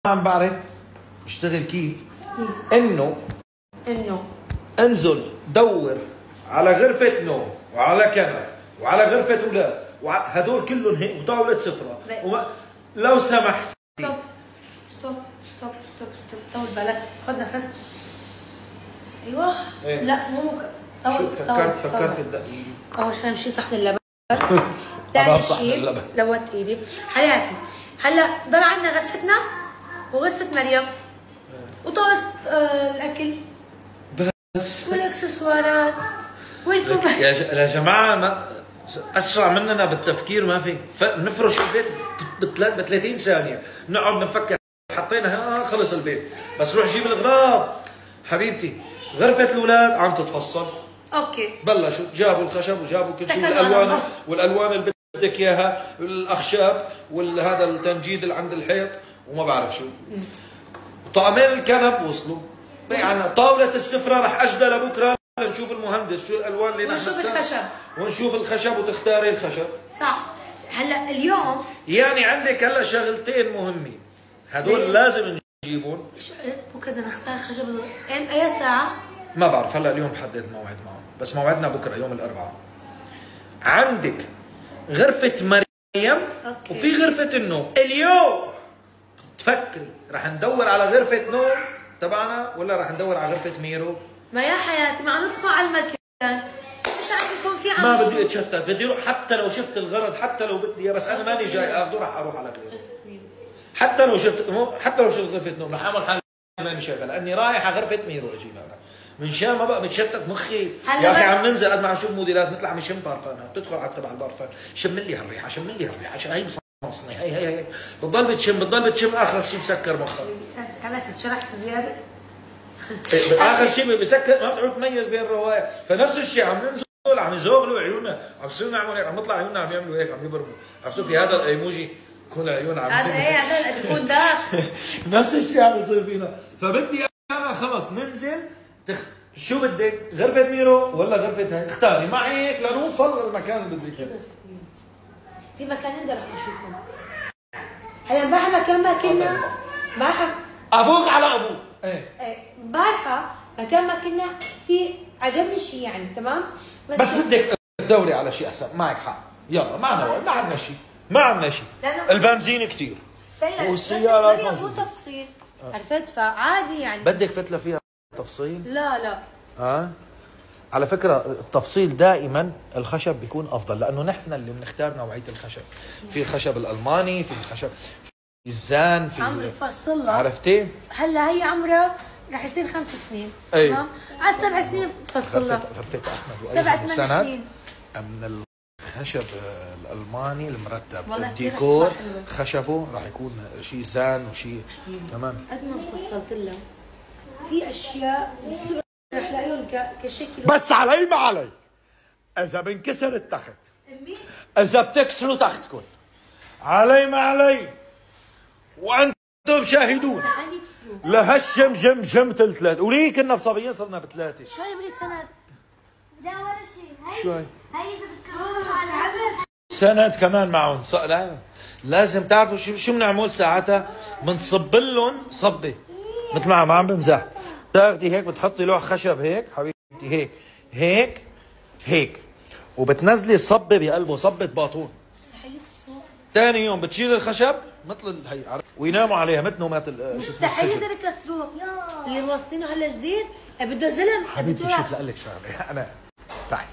عم بعرف اشتغل كيف؟ انه انزل دور على غرفة نوم وعلى كنب وعلى غرفة اولاد هدول كلهم هيك وطاولة سفرة لو سمحت. ستوب طول بالك، خد نفس. ايوه إيه؟ لا مو شو فكرت الدقيق. اول شيء نمشي صحن اللبن. ثاني شيء لوت ايدي. حياتي هلا ضل عندنا غرفتنا وغرفة مريم وطاولة الاكل بس والاكسسوارات والكوب. يا جماعة ما اسرع مننا بالتفكير ما في. نفرش البيت ب 30 ثانية، نقعد نفكر حطينا خلص البيت، بس روح جيب الاغراض. حبيبتي غرفة الاولاد عم تتفصل. اوكي بلشوا جابوا الخشب وجابوا كل شيء والالوان اللي بدك اياها، الاخشاب وهذا التنجيد اللي عند الحيط وما بعرف شو. طقمين الكنب وصلوا، يعني طاولة السفرة رح اجدها لبكره نشوف المهندس شو الالوان اللي ونشوف الخشب ونشوف الخشب وتختاري الخشب. صح. هلا اليوم يعني عندك هلا شغلتين مهمين هدول لازم نجيبهم. مش بكره بدنا نختار خشب اي ساعة؟ ما بعرف هلا اليوم بحدد موعد معهم، بس موعدنا بكره يوم الاربعاء. عندك غرفة مريم أوكي. وفي غرفة النوم. اليوم تفكري رح ندور على غرفة نوم تبعنا ولا رح ندور على غرفة ميرو؟ ما يا حياتي ما عم ندخل على المكان، ايش عم يكون في عم ما بدي اتشتت، بدي اروح حتى لو شفت الغرض، حتى لو بدي اياه، بس انا ماني جاي اخذه رح اروح على غيره. حتى لو شفت غرفة نوم رح اعمل حالي ماني شايفها لاني رايح على غرفة ميرو اجيبها انا. من شان ما بقى متشتت مخي يا اخي. عم ننزل قد ما عم نشوف موديلات مثل عم نشم بارفانات، بتدخل على تبع البارفان شم لي هالريحه عشان هي مصنعي هي بتضل بتشم اخر شيء بسكر مخك. انا شرحت زياده. اخر شيء بسكر ما بتعرف تميز بين الروايه. فنفس الشيء عم ننزل عم يزوغلوا عيوننا، عم يصيروا نعمل هيك، عم يطلع عيوننا عم يعملوا هيك، عم يبرموا. عرفتوا في هذا الايموجي كل عيون عم هذا ايه هذا بيكون داخ. نفس الشيء عم يصير فينا. فبدي انا خلص ننزل شو بدك؟ غرفة ميرو ولا غرفة هاي؟ اختاري معي هيك لنوصل للمكان اللي بدك اياه. في مكان عندي رح نشوفه. هلا امبارحة مكان ما كنا ابوك على ابوك. ايه امبارحة مكان ما كنا في عجبني شيء يعني تمام؟ بس بدك تدوري على شيء احسن. معك حق. يلا ما عندنا شيء. البنزين كثير والسيارات مو تفصيل. عرفت؟ فعادي يعني. بدك فتلة فيها تفصيل؟ لا على فكرة التفصيل دائما الخشب بيكون افضل لانه نحن اللي بنختار نوعية الخشب. في الخشب الالماني، في الخشب في الزان، في عمري فصلها. عرفتي؟ هلا هي عمرها رح يصير 5 سنين تمام؟ على 7 سنين فصلها. غرفة احمد 7 8 سنين من الخشب الالماني المرتب. الديكور خشبه راح يكون شيء زان وشيء تمام. قد ما فصلت لها في اشياء بالسوق رح تلاقيهم كشكل. بس علي ما علي. اذا بنكسر التخت اذا بتكسروا تختكم علي ما علي وانتم شاهدون. لهالشم ثلاث وليه كنا بصبيين صرنا بثلاثه. شو هي بدي سند؟ لا ولا شيء. شو هي؟ هي اذا بتكرروا على العزل سند كمان معهم. لا لازم تعرفوا شو بنعمل ساعتها. بنصب لهم صبه مثل ما عم بمزح. تاخذي هيك بتحطي لوح خشب هيك حبيبتي هيك وبتنزلي صبه بقلبه صبه باطون. مستحيل يكسروه. ثاني يوم بتشيل الخشب مثل هي ويناموا عليها مثل نومات مستحيل يقدروا يكسروه. اللي موصينه هلا جديد بده زلم. حبيبتي شوف لقلك شغله. انا تعي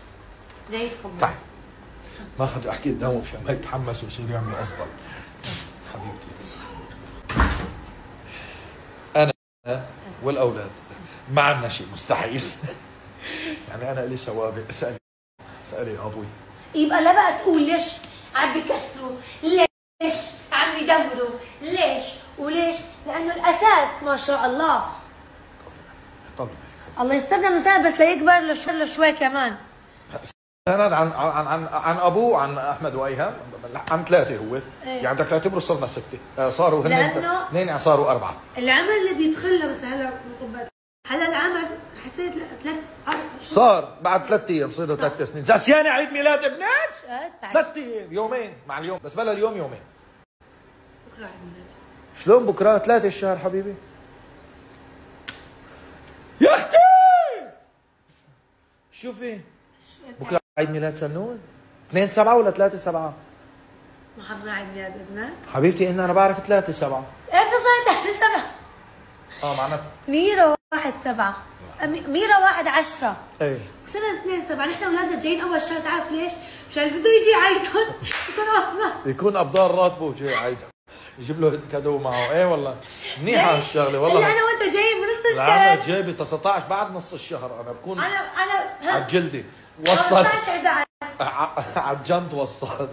ما اخذ احكي قدامه مشان ما يتحمس ويصير يعمل افضل. حبيبتي انا والاولاد ما عندنا شيء مستحيل. يعني انا لي سوابق. اسالي ابوي. يبقى لا بقى تقول ليش عم بيكسروا، ليش عم يدمروا، ليش وليش؟ لانه الاساس ما شاء الله. طبعا الله يسترنا من سنه بس ليكبر لشوي كمان. سند عن ابوه عن احمد وايهاب عن 3 هو. إيه؟ يعني بدك تعتبره صرنا 6 صاروا هن اثنين صاروا 4. العمر اللي بيدخل له بس هلا العمر حسيت 3 صار بعد 3 ايام صار له 3 سنين. زاسياني عيد ميلاد ابنك 3 ايام يومين مع اليوم بس بلا اليوم يومين. بكره عيد ميلاد. شلون بكره 3 الشهر حبيبي؟ يا اختي شوفي بكره عيد ميلاد سنون 2/7 ولا 3/7؟ محافظة عيد ميلاد ابنك؟ حبيبتي انا بعرف 3/7. امتى صار 3/7؟ معناتها ميرا 1/7 ميرا 1/10 ايه وسنة 2/7 نحن اولادنا جايين اول شهر تعرف ليش؟ مشان بده يجي يعيدهم يكون افضل يكون ابدال راتبه وجاي عيد يجيب له كادو معه. ايه والله منيحه هالشغله والله. انا وانت جايين بنص العمل الشهر. جايبي 19 بعد نص الشهر انا بكون انا على الجلدي وصل 15 11 على الجنط وصل.